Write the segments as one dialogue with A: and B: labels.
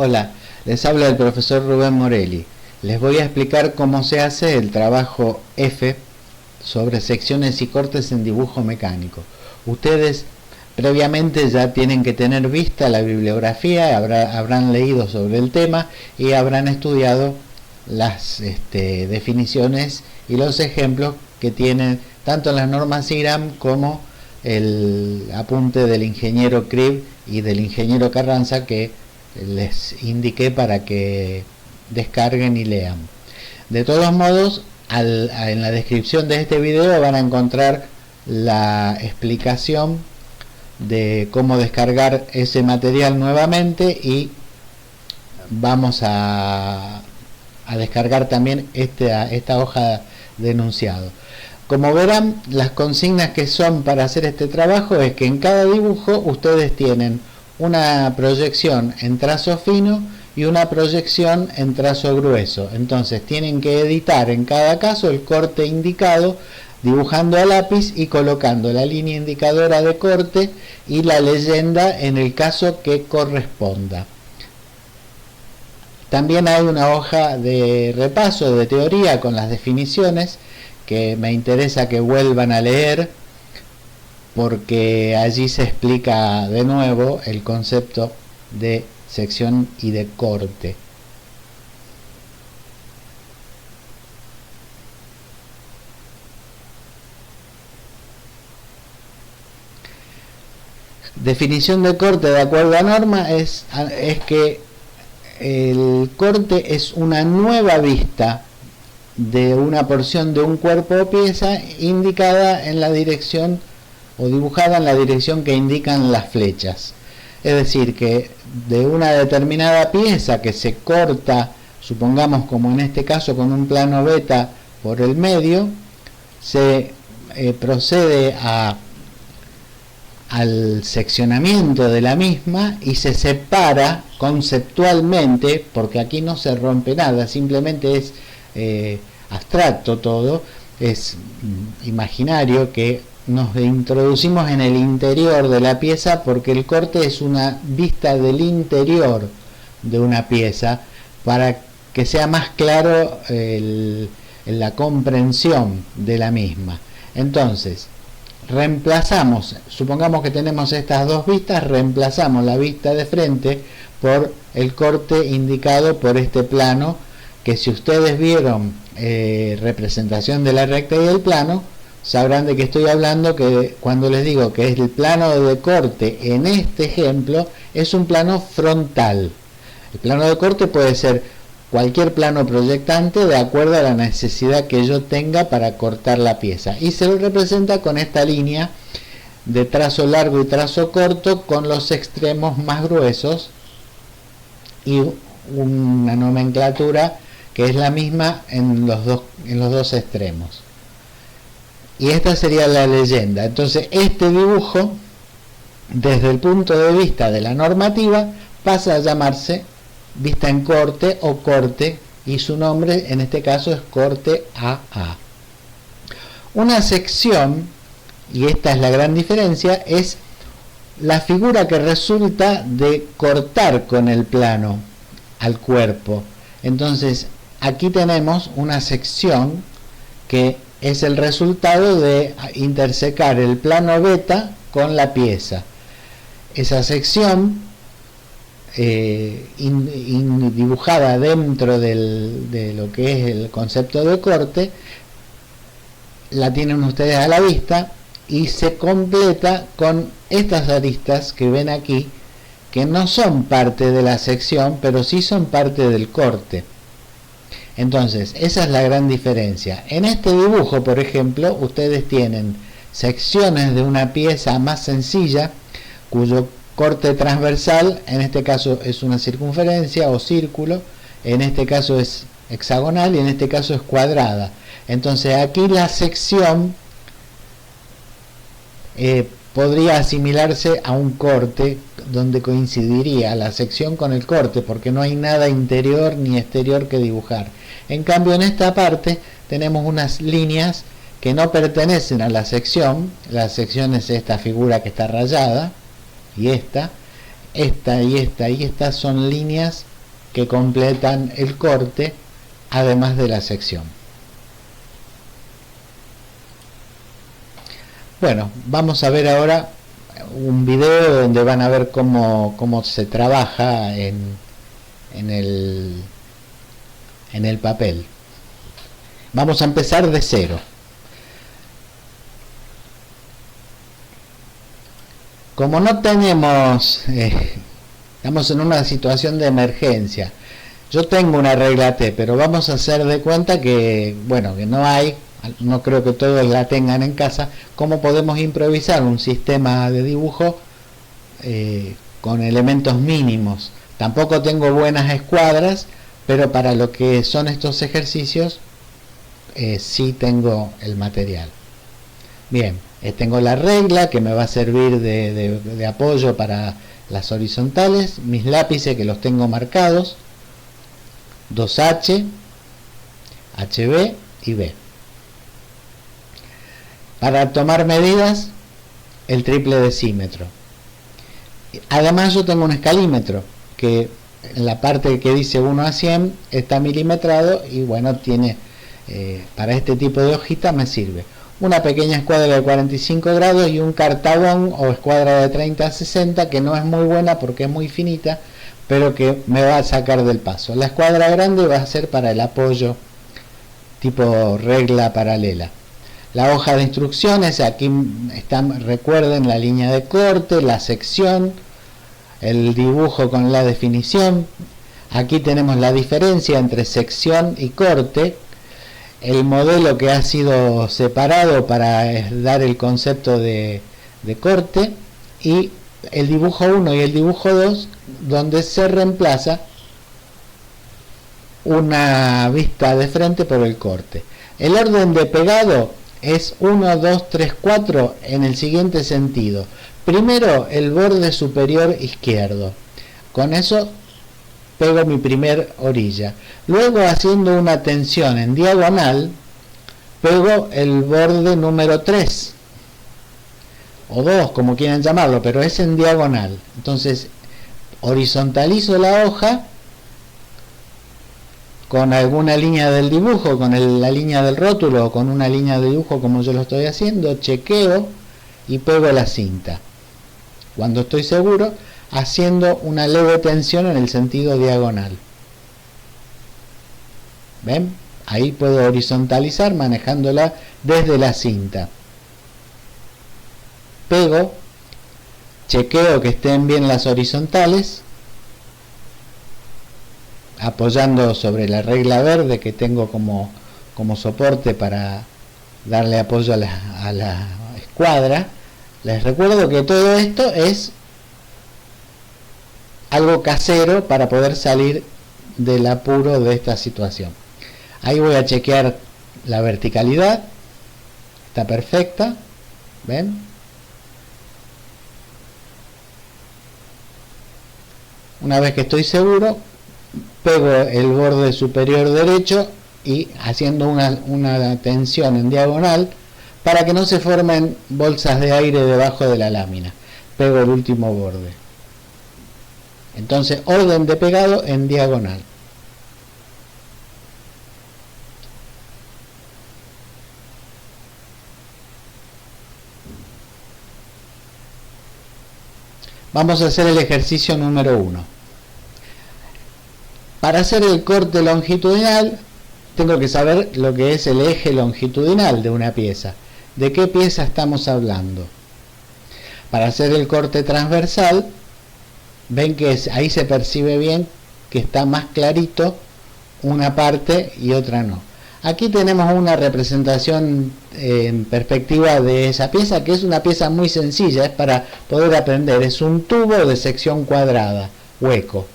A: Hola, les habla el profesor Rubén Morelli. Les voy a explicar cómo se hace el trabajo F sobre secciones y cortes en dibujo mecánico. Ustedes previamente ya tienen que tener vista la bibliografía, habrán leído sobre el tema y habrán estudiado las definiciones y los ejemplos que tienen tanto en las normas IRAM como el apunte del ingeniero Cribb y del ingeniero Carranza que les indiqué para que descarguen y lean. De todos modos, en la descripción de este video van a encontrar la explicación de cómo descargar ese material nuevamente y vamos a descargar también esta hoja de enunciado. Como verán, las consignas que son para hacer este trabajo es que en cada dibujo ustedes tienen una proyección en trazo fino y una proyección en trazo grueso. Entonces tienen que editar en cada caso el corte indicado dibujando a lápiz y colocando la línea indicadora de corte y la leyenda en el caso que corresponda. También hay una hoja de repaso de teoría con las definiciones que me interesa que vuelvan a leer, porque allí se explica de nuevo el concepto de sección y de corte. Definición de corte de acuerdo a norma es que el corte es una nueva vista de una porción de un cuerpo o pieza indicada en la dirección o dibujada en la dirección que indican las flechas. Es decir, que de una determinada pieza que se corta, supongamos como en este caso con un plano beta por el medio, se procede al seccionamiento de la misma y se separa conceptualmente, porque aquí no se rompe nada, simplemente es abstracto todo, es imaginario que nos introducimos en el interior de la pieza porque el corte es una vista del interior de una pieza para que sea más claro la comprensión de la misma. Entonces, reemplazamos, supongamos que tenemos estas dos vistas, reemplazamos la vista de frente por el corte indicado por este plano, que si ustedes vieron representación de la recta y del plano, sabrán de qué estoy hablando, que cuando les digo que es el plano de corte en este ejemplo, es un plano frontal. El plano de corte puede ser cualquier plano proyectante de acuerdo a la necesidad que yo tenga para cortar la pieza, y se lo representa con esta línea de trazo largo y trazo corto con los extremos más gruesos y una nomenclatura que es la misma en los dos extremos. Y esta sería la leyenda. Entonces este dibujo, desde el punto de vista de la normativa, pasa a llamarse vista en corte o corte, y su nombre en este caso es corte AA. Una sección, y esta es la gran diferencia, es la figura que resulta de cortar con el plano al cuerpo. Entonces aquí tenemos una sección que es el resultado de intersecar el plano beta con la pieza. Esa sección dibujada dentro de lo que es el concepto de corte, la tienen ustedes a la vista y se completa con estas aristas que ven aquí, que no son parte de la sección, pero sí son parte del corte. Entonces, esa es la gran diferencia. En este dibujo, por ejemplo, ustedes tienen secciones de una pieza más sencilla, cuyo corte transversal, en este caso es una circunferencia o círculo, en este caso es hexagonal y en este caso es cuadrada. Entonces aquí la sección podría asimilarse a un corte, donde coincidiría la sección con el corte, porque no hay nada interior ni exterior que dibujar. En cambio, en esta parte tenemos unas líneas que no pertenecen a la sección. La sección es esta figura que está rayada, y esta y esta son líneas que completan el corte, además de la sección. Bueno, vamos a ver ahora un video donde van a ver cómo se trabaja en el papel. Vamos a empezar de cero. Como no tenemos, estamos en una situación de emergencia. Yo tengo una regla T, pero vamos a hacer de cuenta que, bueno, que no hay, no creo que todos la tengan en casa. ¿Cómo podemos improvisar un sistema de dibujo con elementos mínimos? Tampoco tengo buenas escuadras, pero para lo que son estos ejercicios, sí tengo el material. Bien, tengo la regla que me va a servir de apoyo para las horizontales, mis lápices que los tengo marcados, 2H, HB y B. Para tomar medidas, el triple decímetro. Además yo tengo un escalímetro que en la parte que dice 1 a 100 está milimetrado y bueno, tiene para este tipo de hojita me sirve. Una pequeña escuadra de 45 grados y un cartabón o escuadra de 30 a 60 que no es muy buena porque es muy finita, pero que me va a sacar del paso. La escuadra grande va a ser para el apoyo tipo regla paralela. La hoja de instrucciones, aquí están, recuerden la línea de corte, la sección, el dibujo con la definición. Aquí tenemos la diferencia entre sección y corte, el modelo que ha sido separado para dar el concepto de corte y el dibujo 1 y el dibujo 2 donde se reemplaza una vista de frente por el corte. El orden de pegado es 1, 2, 3, 4 en el siguiente sentido. Primero el borde superior izquierdo. Con eso pego mi primer orilla. Luego, haciendo una tensión en diagonal, pego el borde número 3 o 2, como quieran llamarlo, pero es en diagonal. Entonces horizontalizo la hoja con alguna línea del dibujo, con la línea del rótulo o con una línea de dibujo como yo lo estoy haciendo, chequeo y pego la cinta. Cuando estoy seguro, haciendo una leve tensión en el sentido diagonal. ¿Ven? Ahí puedo horizontalizar manejándola desde la cinta. Pego, chequeo que estén bien las horizontales, apoyando sobre la regla verde que tengo como soporte para darle apoyo a la escuadra. Les recuerdo que todo esto es algo casero para poder salir del apuro de esta situación. Ahí voy a chequear la verticalidad, está perfecta, ¿ven? Una vez que estoy seguro, pego el borde superior derecho y haciendo una tensión en diagonal para que no se formen bolsas de aire debajo de la lámina. Pego el último borde. Entonces, orden de pegado en diagonal. Vamos a hacer el ejercicio número 1. Para hacer el corte longitudinal, tengo que saber lo que es el eje longitudinal de una pieza. ¿De qué pieza estamos hablando? Para hacer el corte transversal, ven que ahí se percibe bien que está más clarito una parte y otra no. Aquí tenemos una representación en perspectiva de esa pieza, que es una pieza muy sencilla, es para poder aprender. Es un tubo de sección cuadrada, hueco.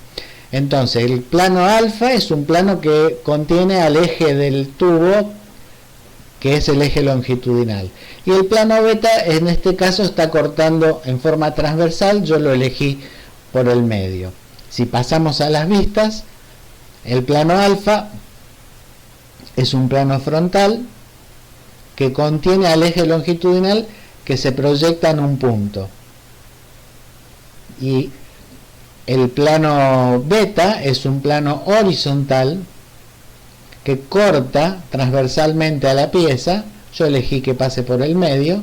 A: Entonces el plano alfa es un plano que contiene al eje del tubo, que es el eje longitudinal. Y el plano beta en este caso está cortando en forma transversal, yo lo elegí por el medio. Si pasamos a las vistas, el plano alfa es un plano frontal que contiene al eje longitudinal que se proyecta en un punto. Y El plano beta es un plano horizontal que corta transversalmente a la pieza. Yo elegí que pase por el medio.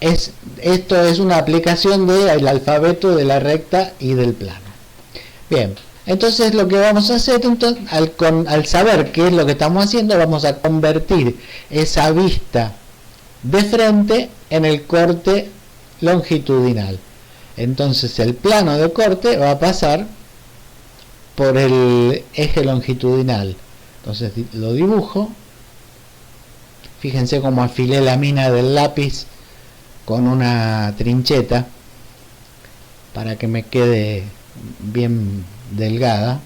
A: Esto es una aplicación del alfabeto de la recta y del plano. Bien, entonces lo que vamos a hacer, entonces, al saber qué es lo que estamos haciendo, vamos a convertir esa vista de frente en el corte longitudinal. Entonces el plano de corte va a pasar por el eje longitudinal. Entonces lo dibujo. Fíjense cómo afilé la mina del lápiz con una trincheta para que me quede bien delgada.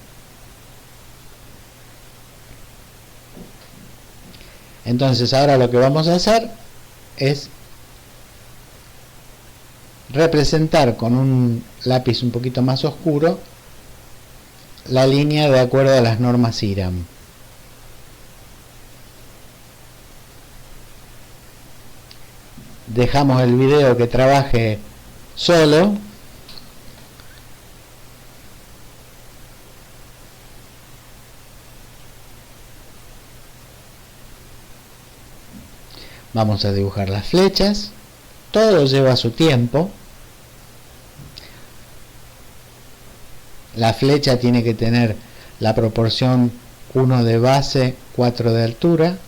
A: Entonces ahora lo que vamos a hacer es representar con un lápiz un poquito más oscuro la línea de acuerdo a las normas IRAM. Dejamos el video que trabaje solo. Vamos a dibujar las flechas. Todo lleva su tiempo. La flecha tiene que tener la proporción 1 de base, 4 de altura.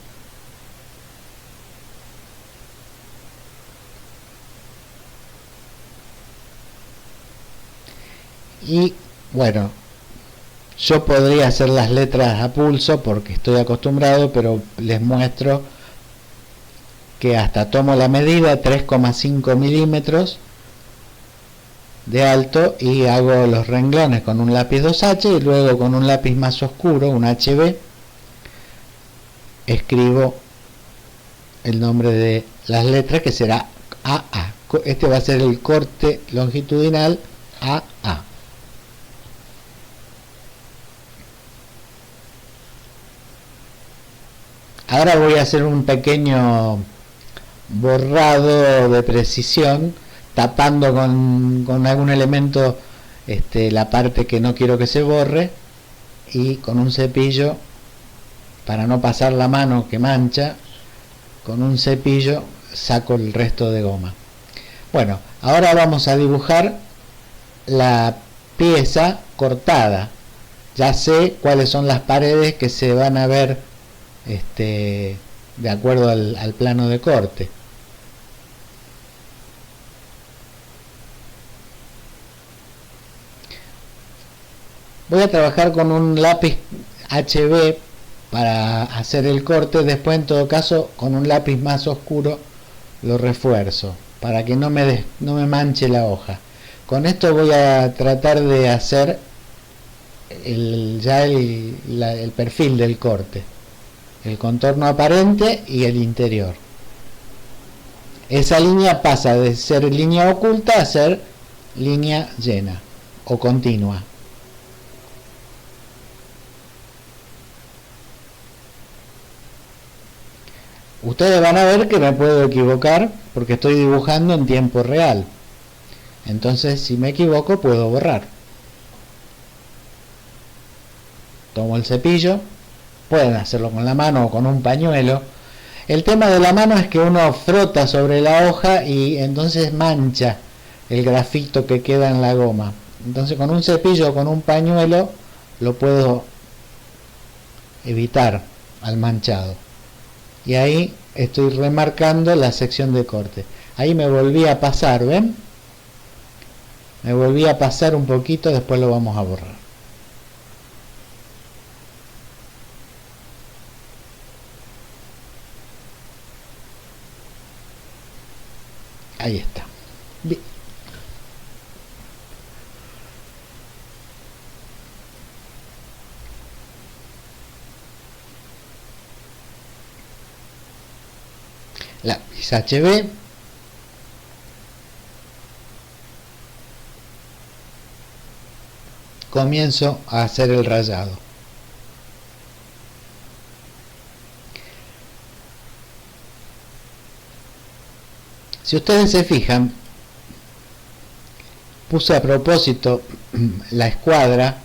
A: Y bueno, yo podría hacer las letras a pulso porque estoy acostumbrado, pero les muestro que hasta tomo la medida 3,5 milímetros de alto y hago los renglones con un lápiz 2H y luego con un lápiz más oscuro, un HB, escribo el nombre de las letras, que será AA. Este va a ser el corte longitudinal AA. Ahora voy a hacer un pequeño borrado de precisión, tapando con algún elemento la parte que no quiero que se borre, y con un cepillo, para no pasar la mano que mancha, con un cepillo saco el resto de goma. Bueno, ahora vamos a dibujar la pieza cortada. Ya sé cuáles son las paredes que se van a ver de acuerdo al plano de corte. Voy a trabajar con un lápiz HB para hacer el corte. Después, en todo caso, con un lápiz más oscuro lo refuerzo para que no me manche la hoja. Con esto voy a tratar de hacer el perfil del corte, el contorno aparente y el interior. Esa línea pasa de ser línea oculta a ser línea llena o continua. Ustedes van a ver que me puedo equivocar porque estoy dibujando en tiempo real. Entonces, si me equivoco, puedo borrar. Tomo el cepillo. Pueden hacerlo con la mano o con un pañuelo. El tema de la mano es que uno frota sobre la hoja y entonces mancha el grafito que queda en la goma. Entonces, con un cepillo o con un pañuelo lo puedo evitar al manchado. Y ahí estoy remarcando la sección de corte. Ahí me volví a pasar, ¿ven? Me volví a pasar un poquito, después lo vamos a borrar. Ahí está. Bien. Lápiz HB. Comienzo a hacer el rayado. Si ustedes se fijan, puse a propósito la escuadra,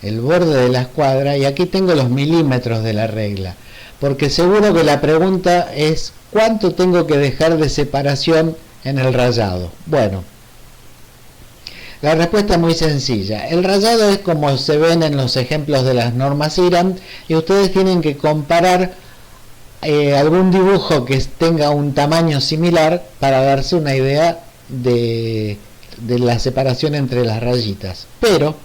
A: el borde de la escuadra, y aquí tengo los milímetros de la regla, porque seguro que la pregunta es ¿cuánto tengo que dejar de separación en el rayado? Bueno, la respuesta es muy sencilla. El rayado es como se ven en los ejemplos de las normas IRAM, y ustedes tienen que comparar algún dibujo que tenga un tamaño similar para darse una idea de la separación entre las rayitas. Pero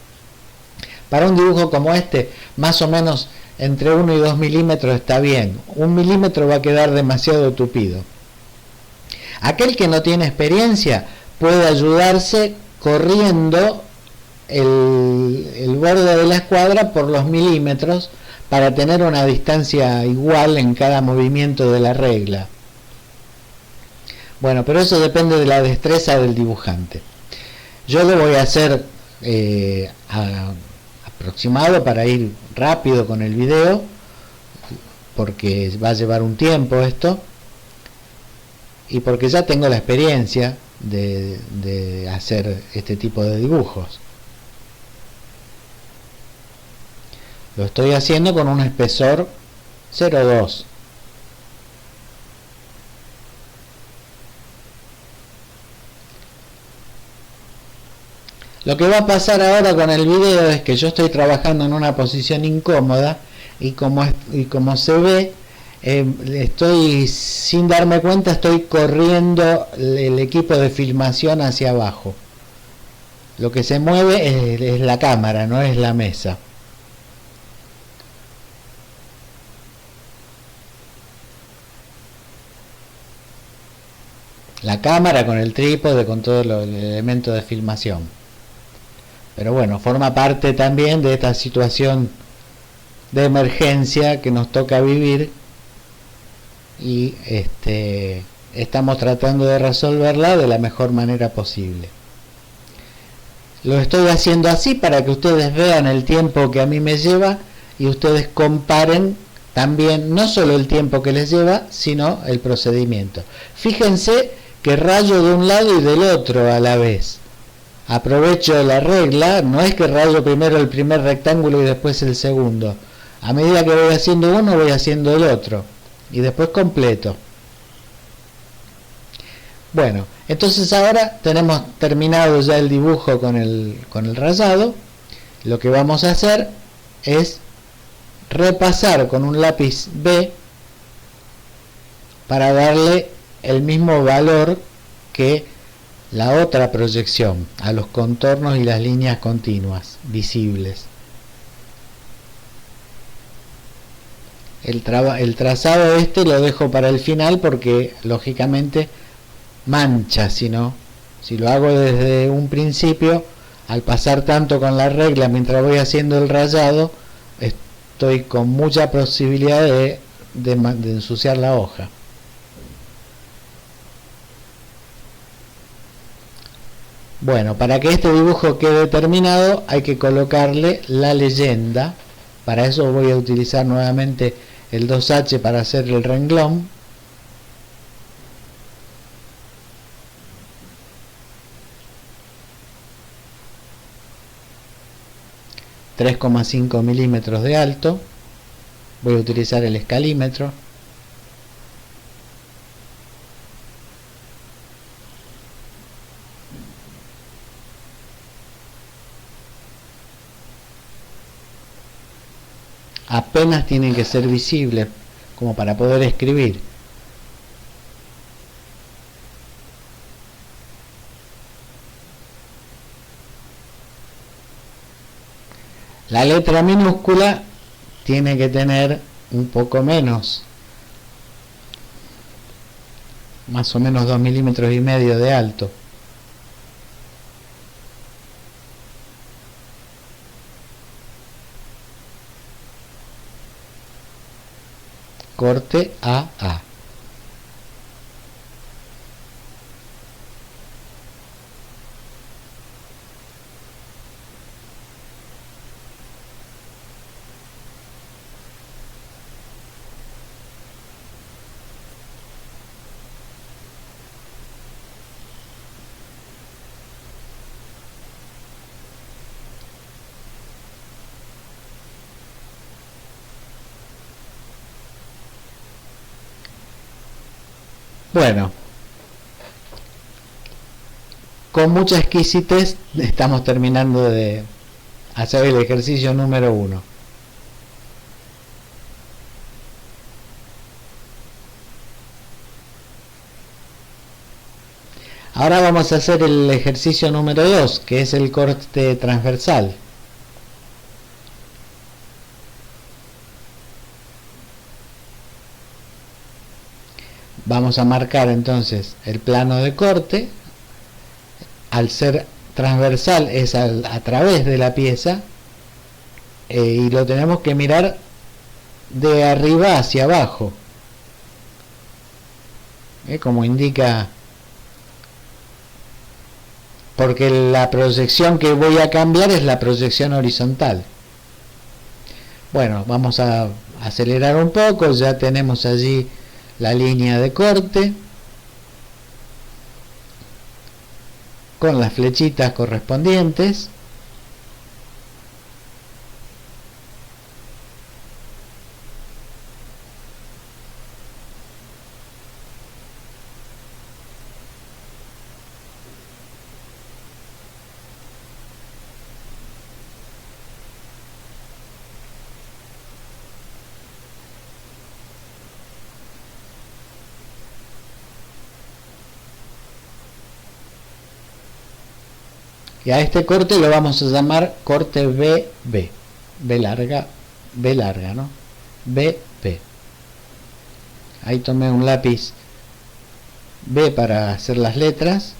A: para un dibujo como este, más o menos entre 1 y 2 milímetros está bien. 1 milímetro va a quedar demasiado tupido. Aquel que no tiene experiencia puede ayudarse corriendo el borde de la escuadra por los milímetros para tener una distancia igual en cada movimiento de la regla. Bueno, pero eso depende de la destreza del dibujante. Yo lo voy a hacer aproximado para ir rápido con el video, porque va a llevar un tiempo esto, y porque ya tengo la experiencia de hacer este tipo de dibujos. Lo estoy haciendo con un espesor 0,2. Lo que va a pasar ahora con el video es que yo estoy trabajando en una posición incómoda, y como se ve, estoy, sin darme cuenta, estoy corriendo el equipo de filmación hacia abajo. Lo que se mueve es la cámara, no es la mesa. La cámara con el trípode, con todo el elemento de filmación. Pero bueno, forma parte también de esta situación de emergencia que nos toca vivir, y estamos tratando de resolverla de la mejor manera posible. Lo estoy haciendo así para que ustedes vean el tiempo que a mí me lleva, y ustedes comparen también no solo el tiempo que les lleva, sino el procedimiento. Fíjense que rayo de un lado y del otro a la vez. Aprovecho la regla, no es que rayo primero el primer rectángulo y después el segundo. A medida que voy haciendo uno, voy haciendo el otro, y después completo. Bueno, entonces ahora tenemos terminado ya el dibujo con el rayado. Lo que vamos a hacer es repasar con un lápiz B para darle el mismo valor que la otra proyección a los contornos y las líneas continuas visibles. El trazado lo dejo para el final, porque lógicamente mancha, si lo hago desde un principio, al pasar tanto con la regla mientras voy haciendo el rayado, estoy con mucha posibilidad de ensuciar la hoja. Bueno, para que este dibujo quede terminado hay que colocarle la leyenda. Para eso voy a utilizar nuevamente el 2H para hacer el renglón. ...3,5 milímetros de alto. Voy a utilizar el escalímetro. Apenas tienen que ser visibles como para poder escribir. La letra minúscula tiene que tener un poco menos, más o menos 2,5 milímetros de alto. Corte AA. Bueno, con mucha exquisitez estamos terminando de hacer el ejercicio número 1. Ahora vamos a hacer el ejercicio número 2, que es el corte transversal. Vamos a marcar entonces el plano de corte. Al ser transversal es a través de la pieza, y lo tenemos que mirar de arriba hacia abajo, como indica, porque la proyección que voy a cambiar es la proyección horizontal. Bueno, vamos a acelerar un poco. Ya tenemos allí la línea de corte con las flechitas correspondientes. Y a este corte lo vamos a llamar corte BB. B larga, ¿no? BB. Ahí tomé un lápiz B para hacer las letras.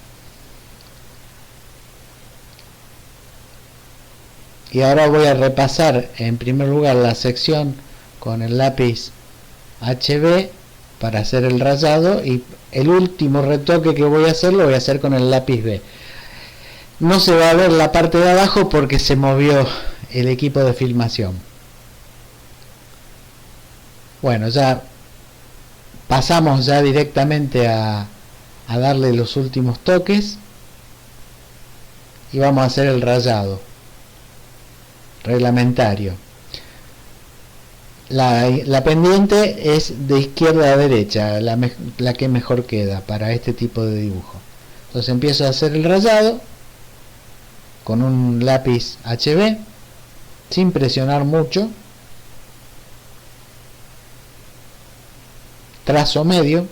A: Y ahora voy a repasar en primer lugar la sección con el lápiz HB para hacer el rayado, y el último retoque que voy a hacer lo voy a hacer con el lápiz B. No se va a ver la parte de abajo porque se movió el equipo de filmación. Bueno, ya pasamos ya directamente a darle los últimos toques y vamos a hacer el rayado reglamentario. La pendiente es de izquierda a derecha, la que mejor queda para este tipo de dibujo. Entonces empiezo a hacer el rayado con un lápiz HB sin presionar mucho, trazo medio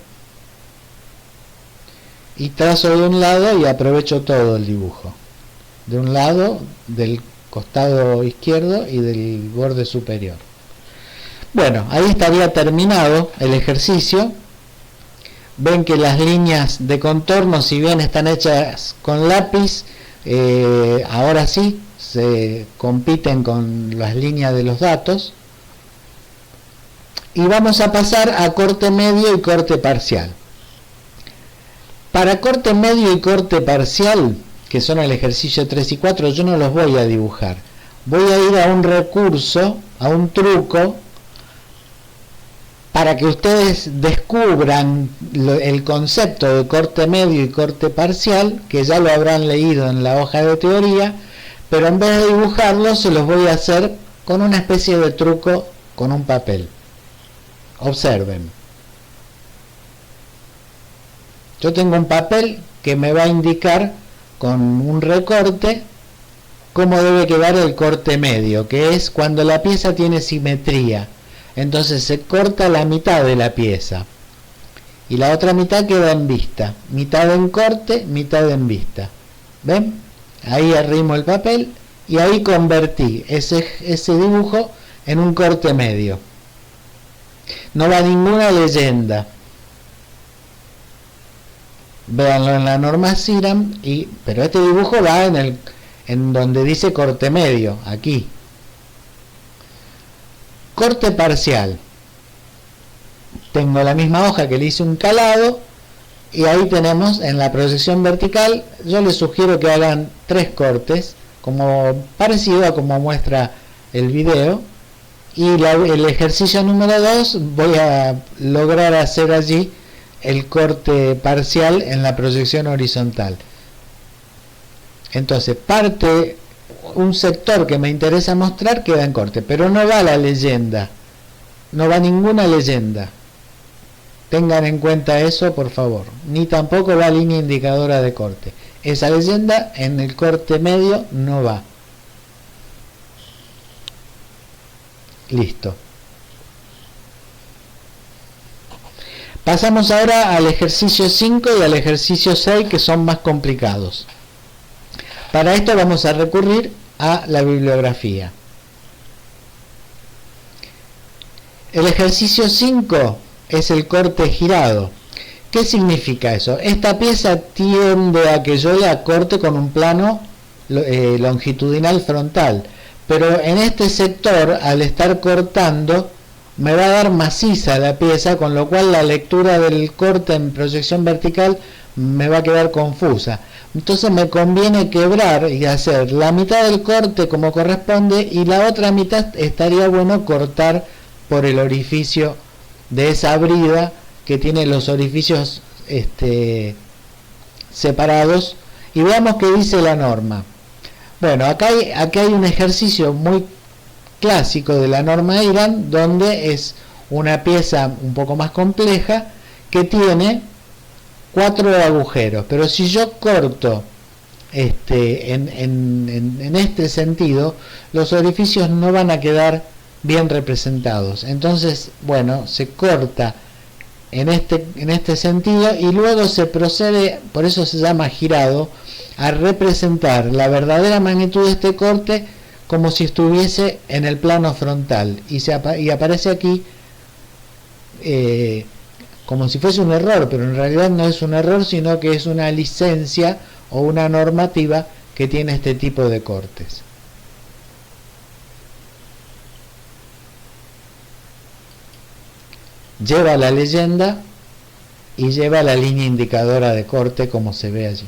A: y trazo de un lado y aprovecho todo el dibujo, de un lado, del costado izquierdo y del borde superior. Bueno, ahí estaría terminado el ejercicio. Ven que las líneas de contorno, si bien están hechas con lápiz, ahora sí se compiten con las líneas de los datos. Y vamos a pasar a corte medio y corte parcial. Para corte medio y corte parcial, que son el ejercicio 3 y 4, yo no los voy a dibujar. Voy a ir a un recurso, a un truco, para que ustedes descubran el concepto de corte medio y corte parcial, que ya lo habrán leído en la hoja de teoría, pero en vez de dibujarlo se los voy a hacer con una especie de truco con un papel. Observen. Yo tengo un papel que me va a indicar con un recorte cómo debe quedar el corte medio, que es cuando la pieza tiene simetría. Entonces se corta la mitad de la pieza y la otra mitad queda en vista, mitad en corte, mitad en vista. ¿Ven? Ahí arrimo el papel y ahí convertí ese dibujo en un corte medio. No va ninguna leyenda. Véanlo en la norma CIRAM, pero este dibujo va en donde dice corte medio, aquí. Corte parcial. Tengo la misma hoja que le hice un calado y ahí tenemos en la proyección vertical. Yo les sugiero que hagan 3 cortes, como parecido a como muestra el video, y el ejercicio número 2 voy a lograr hacer allí el corte parcial en la proyección horizontal. Entonces un sector que me interesa mostrar queda en corte, pero no va la leyenda, no va ninguna leyenda. Tengan en cuenta eso, por favor. Ni tampoco va línea indicadora de corte. Esa leyenda en el corte medio no va. Listo. Pasamos ahora al ejercicio 5 y al ejercicio 6, que son más complicados. Para esto vamos a recurrir a la bibliografía. El ejercicio 5 es el corte girado. ¿Qué significa eso? Esta pieza tiende a que yo la corte con un plano longitudinal frontal, pero en este sector, al estar cortando, me va a dar maciza la pieza, con lo cual la lectura del corte en proyección vertical me va a quedar confusa. Entonces me conviene quebrar y hacer la mitad del corte como corresponde, y la otra mitad estaría bueno cortar por el orificio de esa brida que tiene los orificios separados. Y veamos qué dice la norma. Bueno, acá hay un ejercicio muy clásico de la norma IRAN, donde es una pieza un poco más compleja que tiene 4 agujeros, pero si yo corto en este sentido, los orificios no van a quedar bien representados. Entonces, bueno, se corta en este sentido y luego se procede, por eso se llama girado, a representar la verdadera magnitud de este corte como si estuviese en el plano frontal, y aparece aquí como si fuese un error, pero en realidad no es un error, sino que es una licencia o una normativa que tiene este tipo de cortes. Lleva la leyenda y lleva la línea indicadora de corte, como se ve allí.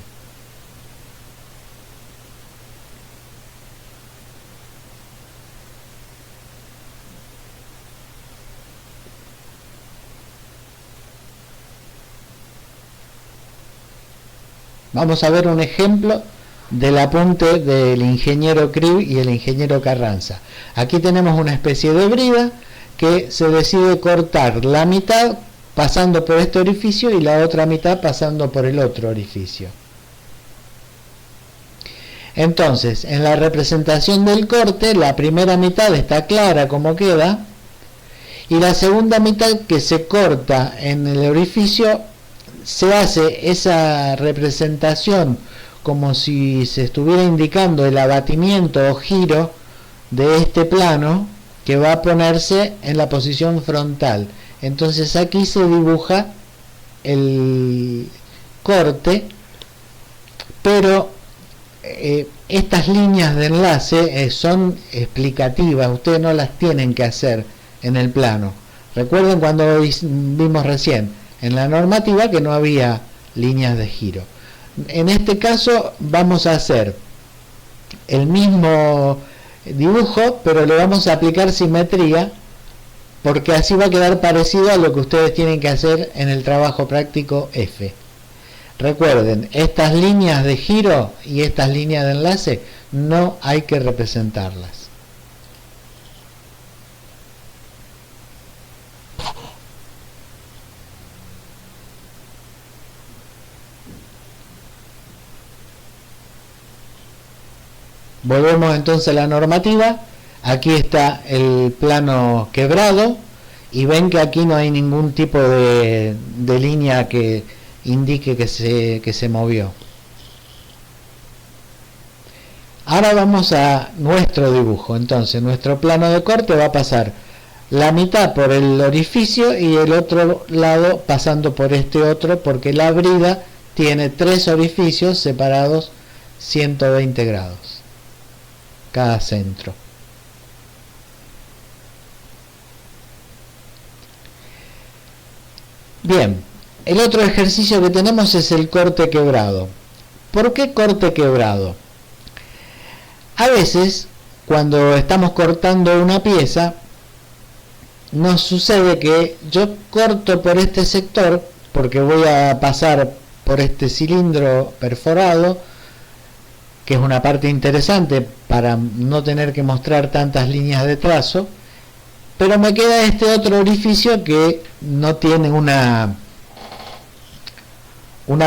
A: Vamos a ver un ejemplo del apunte del ingeniero Cribb y el ingeniero Carranza. Aquí tenemos una especie de brida que se decide cortar la mitad pasando por este orificio y la otra mitad pasando por el otro orificio. Entonces, en la representación del corte, la primera mitad está clara como queda, y la segunda mitad, que se corta en el orificio, se hace esa representación como si se estuviera indicando el abatimiento o giro de este plano, que va a ponerse en la posición frontal. Entonces aquí se dibuja el corte, pero estas líneas de enlace son explicativas, ustedes no las tienen que hacer en el plano. Recuerden cuando vimos recién en la normativa que no había líneas de giro. En este caso vamos a hacer el mismo dibujo, pero le vamos a aplicar simetría, porque así va a quedar parecido a lo que ustedes tienen que hacer en el trabajo práctico F. Recuerden, estas líneas de giro y estas líneas de enlace no hay que representarlas. Volvemos entonces a la normativa. Aquí está el plano quebrado y ven que aquí no hay ningún tipo de línea que indique que se movió. Ahora vamos a nuestro dibujo. Entonces nuestro plano de corte va a pasar la mitad por el orificio y el otro lado pasando por este otro, porque la brida tiene 3 orificios separados 120 grados cada centro. Bien, el otro ejercicio que tenemos es el corte quebrado. ¿Por qué corte quebrado? A veces, cuando estamos cortando una pieza, nos sucede que yo corto por este sector, porque voy a pasar por este cilindro perforado, que es una parte interesante para no tener que mostrar tantas líneas de trazo, Pero me queda este otro orificio que no tiene una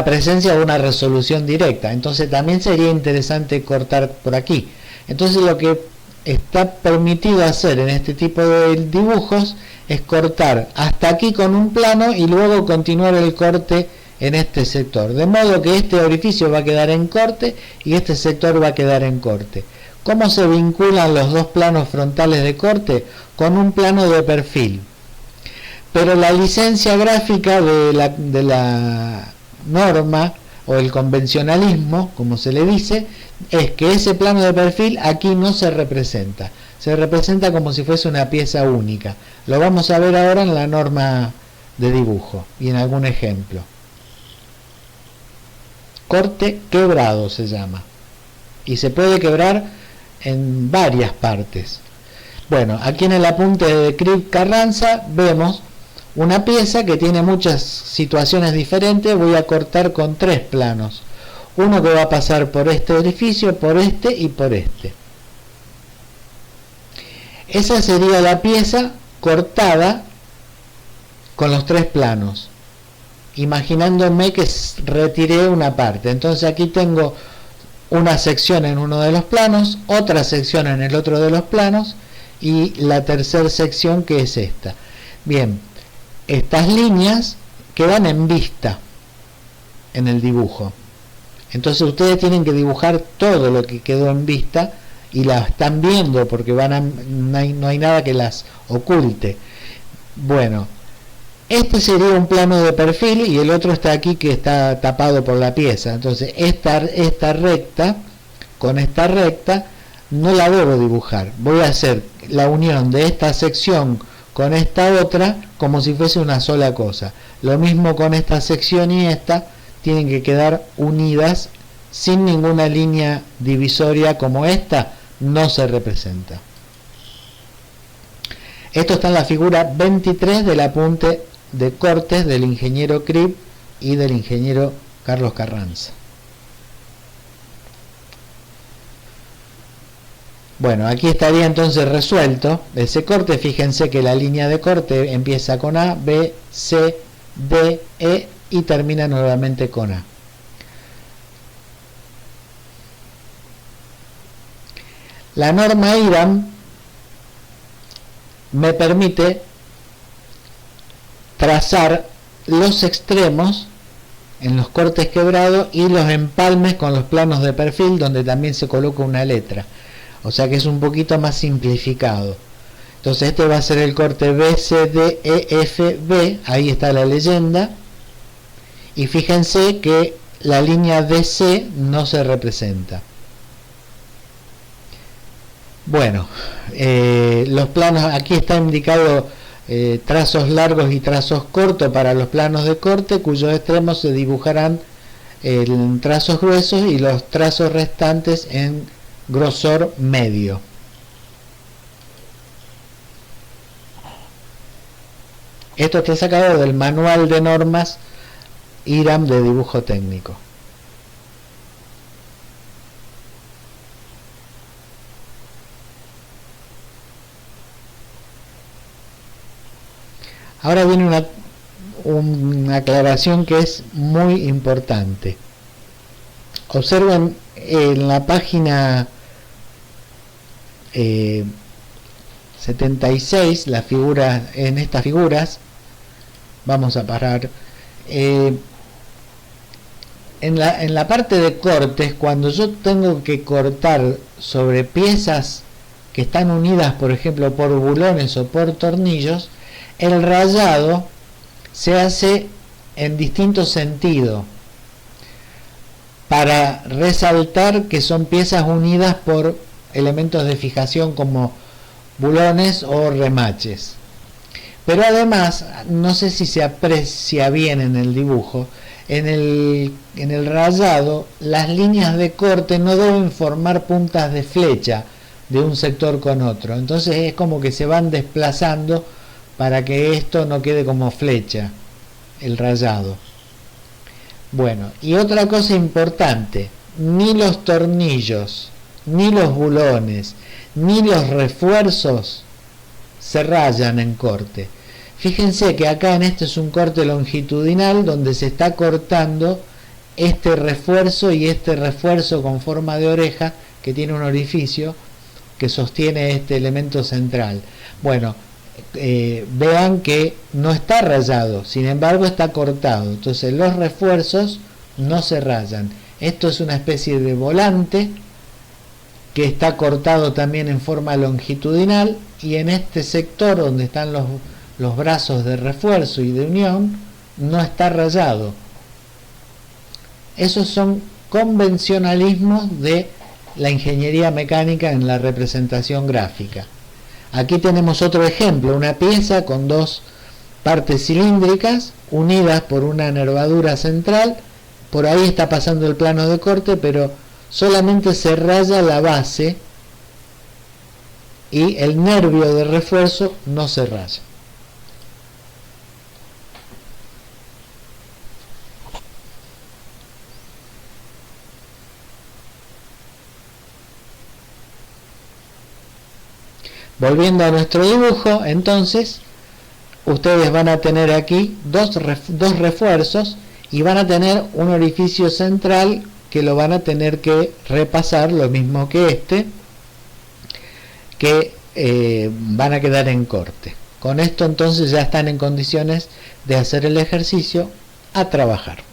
A: presencia o una resolución directa, entonces también sería interesante cortar por aquí. Entonces lo que está permitido hacer en este tipo de dibujos es cortar hasta aquí con un plano y luego continuar el corte en este sector, de modo que este orificio va a quedar en corte y este sector va a quedar en corte. ¿Cómo se vinculan los dos planos frontales de corte? Con un plano de perfil. Pero la licencia gráfica de la norma o el convencionalismo, como se le dice, es que ese plano de perfil aquí no se representa. Se representa como si fuese una pieza única. Lo vamos a ver ahora en la norma de dibujo y en algún ejemplo. Corte quebrado se llama. Y se puede quebrar en varias partes. Bueno, aquí en el apunte de Crib Carranza vemos una pieza que tiene muchas situaciones diferentes. Voy a cortar con 3 planos. Uno que va a pasar por este orificio, por este y por este. Esa sería la pieza cortada con los 3 planos, imaginándome que retiré una parte. Entonces aquí tengo una sección en uno de los planos, otra sección en el otro de los planos y la tercera sección, que es esta. Bien, estas líneas quedan en vista en el dibujo. Entonces ustedes tienen que dibujar todo lo que quedó en vista y la están viendo porque no hay nada que las oculte. Bueno, este sería un plano de perfil y el otro está aquí, que está tapado por la pieza. Entonces esta recta, con esta recta no la debo dibujar. Voy a hacer la unión de esta sección con esta otra como si fuese una sola cosa. Lo mismo con esta sección y esta, tienen que quedar unidas sin ninguna línea divisoria, como esta no se representa. Esto está en la figura 23 del apunte de cortes del ingeniero Crib y del ingeniero Carlos Carranza. Bueno, aquí estaría entonces resuelto ese corte. Fíjense que la línea de corte empieza con A, B, C, D, E y termina nuevamente con A. La norma IRAM me permite trazar los extremos en los cortes quebrados y los empalmes con los planos de perfil, donde también se coloca una letra. O sea que es un poquito más simplificado. Entonces este va a ser el corte B, C, D, E, F, B. Ahí está la leyenda. Y fíjense que la línea DC no se representa. Bueno, los planos, aquí está indicado trazos largos y trazos cortos para los planos de corte, cuyos extremos se dibujarán en trazos gruesos y los trazos restantes en grosor medio. Esto está sacado del manual de normas IRAM de dibujo técnico. Ahora viene una aclaración que es muy importante. Observen en la página 76, la figura, en estas figuras, vamos a parar. En la parte de cortes, cuando yo tengo que cortar sobre piezas que están unidas, por ejemplo, por bulones o por tornillos, el rayado se hace en distinto sentido para resaltar que son piezas unidas por elementos de fijación como bulones o remaches. Pero además, no sé si se aprecia bien en el dibujo, en el rayado las líneas de corte no deben formar puntas de flecha de un sector con otro. Entonces es como que se van desplazando para que esto no quede como flecha, el rayado. Bueno, y otra cosa importante, ni los tornillos, ni los bulones, ni los refuerzos se rayan en corte. Fíjense que acá en este es un corte longitudinal donde se está cortando este refuerzo y este refuerzo con forma de oreja que tiene un orificio que sostiene este elemento central. Bueno, vean que no está rayado, sin embargo está cortado, entonces los refuerzos no se rayan. Esto es una especie de volante que está cortado también en forma longitudinal, y en este sector donde están los brazos de refuerzo y de unión no está rayado. Esos son convencionalismos de la ingeniería mecánica en la representación gráfica. Aquí tenemos otro ejemplo, una pieza con dos partes cilíndricas unidas por una nervadura central. Por ahí está pasando el plano de corte, pero solamente se raya la base y el nervio de refuerzo no se raya. Volviendo a nuestro dibujo, entonces ustedes van a tener aquí dos refuerzos y van a tener un orificio central que lo van a tener que repasar, lo mismo que este, que van a quedar en corte. Con esto entonces ya están en condiciones de hacer el ejercicio a trabajar.